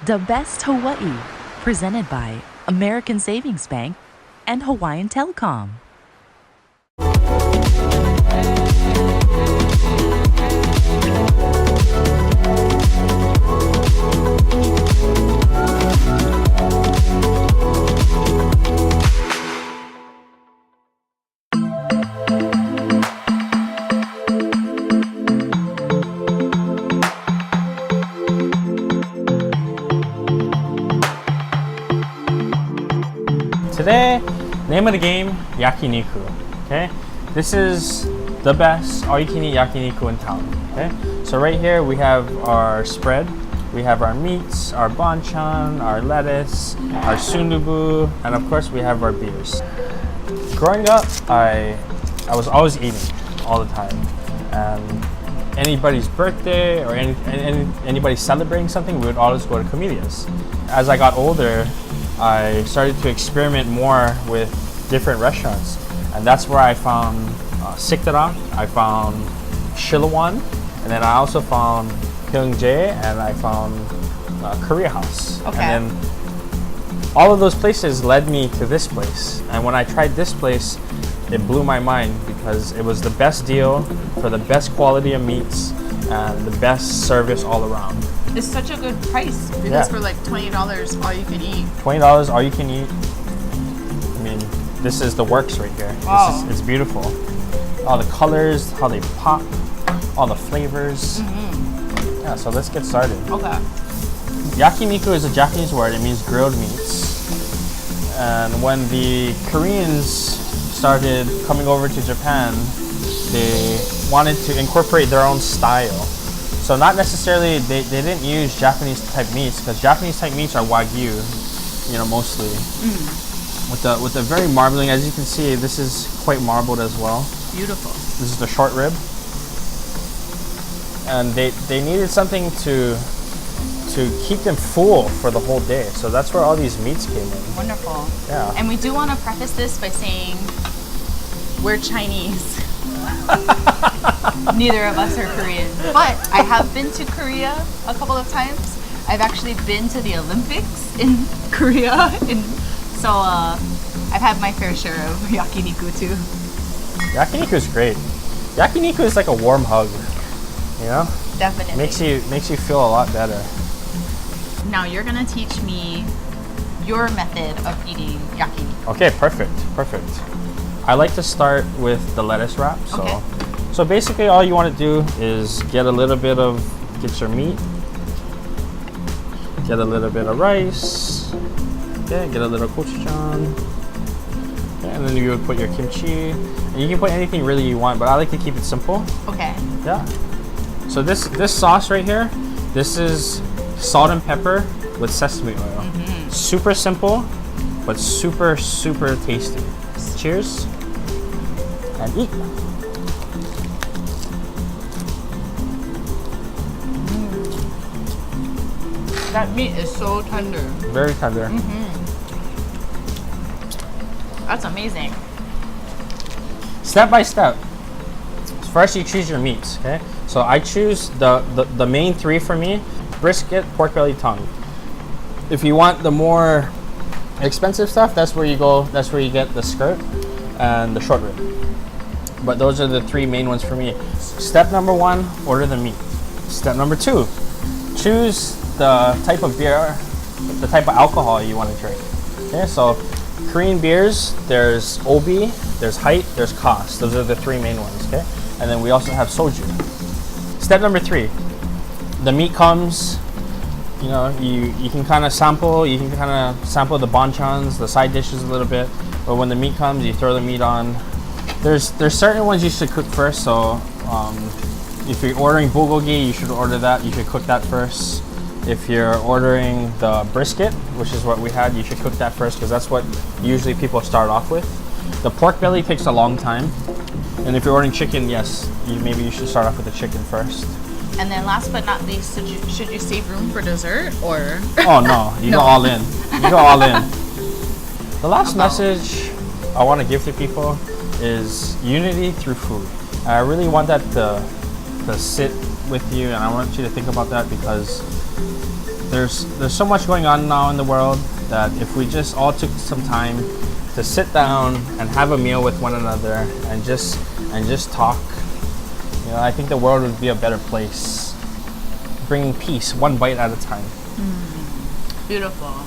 The Best Hawaii, presented by American Savings Bank and Hawaiian Telecom. Today, name of the game, Yakiniku, okay? This is the best all-you-can-eat Yakiniku in town, okay? So right here we have our spread, we have our meats, our banchan, our lettuce, our sundubu, and of course we have our beers. Growing up, I was always eating all the time, and anybody's birthday or anybody celebrating something, we would always go to Camelia's. As I got older, I started to experiment more with different restaurants, and that's where I found Sikdara, I found Shilawan, and then I also found Pyeongjae, and I found Korea House. Okay. And then all of those places led me to this place, and when I tried this place, it blew my mind because it was the best deal for the best quality of meats and the best service all around. It's such a good price because Yeah. for like $20 all you can eat. $20 all you can eat. I mean, this is the works right here. Wow. It's beautiful. All the colors, how they pop, all the flavors. Yeah, so let's get started. Okay. Yakiniku is a Japanese word. It means grilled meats. And when the Koreans started coming over to Japan, they wanted to incorporate their own style. So not necessarily, they didn't use Japanese type meats, because Japanese type meats are Wagyu, you know, mostly. With the very marbling, as you can see, this is quite marbled as well. Beautiful. This is the short rib. And they needed something to keep them full for the whole day. So that's where all these meats came in. Wonderful. Yeah. And we do want to preface this by saying we're Chinese. Neither of us are Korean. But I have been to Korea a couple of times. I've actually been to the Olympics in Korea. So I've had my fair share of yakiniku too. Yakiniku is great. Yakiniku is like a warm hug, you know? Definitely. Makes you feel a lot better. Now you're gonna teach me your method of eating yakiniku. Okay, perfect. I like to start with the lettuce wrap. So basically all you want to do is get your meat, get a little bit of rice, okay, get a little gochujang, okay, and then you would put your kimchi. And you can put anything really you want, but I like to keep it simple. Okay. Yeah. So this sauce right here, this is salt and pepper with sesame oil. Super simple, but super tasty. Cheers and eat. That meat is so tender. Very tender. That's amazing. Step by step. First you choose your meats, okay? So I choose the main three for me: brisket, pork belly, tongue. If you want the more expensive stuff, that's where you go. That's where you get the skirt and the short rib. But those are the three main ones for me. Step number one, order the meat. Step number two, choose the type of beer, the type of alcohol you want to drink. Okay, so Korean beers, there's Obi, there's Height, there's Kos. Those are the three main ones, okay? And then we also have soju. Step number three, the meat comes, you know, you can kind of sample the banchans, the side dishes a little bit, but when the meat comes, you throw the meat on. There's certain ones you should cook first, so if you're ordering bulgogi, you should order that, you should cook that first. If you're ordering the brisket, which is what we had, you should cook that first because that's what usually people start off with. The pork belly takes a long time. And if you're ordering chicken, yes, maybe you should start off with the chicken first. And then last but not least, should you save room for dessert or? Oh no, you go all in. You go all in. The last message I want to give to people is unity through food. I really want that to sit with you, and I want you to think about that because there's so much going on now in the world that if we just all took some time to sit down and have a meal with one another and just talk, I think the world would be a better place, bringing peace one bite at a time. Beautiful.